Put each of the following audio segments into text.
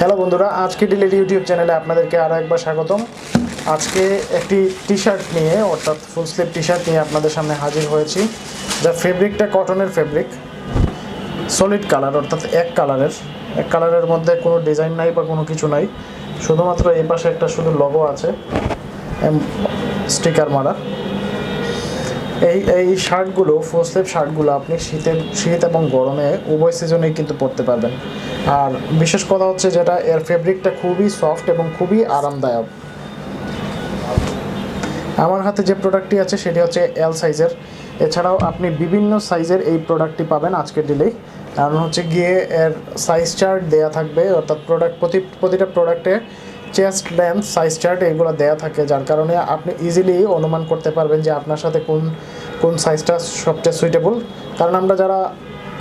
Hello বন্ধুরা, আজকে ডিলের YouTube চ্যানেলে আপনাদেরকে আরও একবার স্বাগতম। আজকে একটি টি শার্ট নিয়ে অর্থাৎ ফুল স্লিভ টি শার্ট নিয়ে আপনাদের সামনে হাজির হয়েছি। যার ফেব্রিকটা কটনের ফেব্রিক, সলিড কালার অর্থাৎ এক কালারের মধ্যে কোনো ডিজাইন নাই বা কোনো কিছু নাই, শুধুমাত্র এই পাশে একটা শুধু লোগো আছে স্টিকার মারা। এই শার্টগুলো, ফুল স্লিভ শার্টগুলো আপনি শীত এবং গরমে উভয় সিজনেই কিন্তু পরতে পারবেন। আর বিশেষ কথা হচ্ছে যেটা, এর ফেব্রিকটা খুবই সফট এবং খুবই আরামদায়ক। আমার হাতে যে প্রোডাক্টটি আছে সেটি হচ্ছে এল সাইজের। এছাড়াও আপনি বিভিন্ন সাইজের এই প্রোডাক্টটি পাবেন আজকের ডিলেই। কারণ হচ্ছে গিয়ে এর সাইজ চার্ট দেয়া থাকবে, অর্থাৎ প্রতিটা প্রোডাক্টে চেস্ট লেন্থ সাইজ চার্ট এগুলো দেয়া থাকে, যার কারণে আপনি ইজিলি অনুমান করতে পারবেন যে আপনার সাথে কোন সাইজটা সবচেয়ে সুইটেবল। কারণ আমরা যারা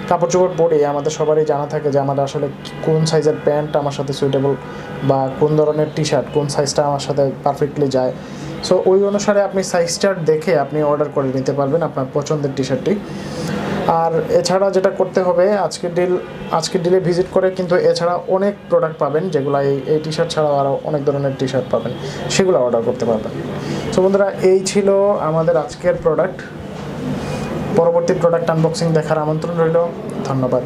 কাপড় চোপড় পরি, আমাদের সবারই জানা থাকে যে আমাদের আসলে কোন সাইজের প্যান্ট আমার সাথে সুইটেবল বা কোন ধরনের টি শার্ট কোন সাইজটা আমার সাথে পারফেক্টলি যায়। সো ওই অনুসারে আপনি সাইজ চার্ট দেখে আপনি অর্ডার করে নিতে পারবেন আপনার পছন্দের টি শার্টটি। আর এছাড়া যেটা করতে হবে, আজকের ডিলে ভিজিট করে কিন্তু এছাড়া অনেক প্রোডাক্ট পাবেন, যেগুলো এই টি শার্ট ছাড়াও আরও অনেক ধরনের টি শার্ট পাবেন, সেগুলো অর্ডার করতে পারবেন। সো বন্ধুরা, এই ছিল আমাদের আজকের প্রোডাক্ট। পরবর্তী প্রোডাক্ট আনবক্সিং দেখার আমন্ত্রণ রইল। ধন্যবাদ।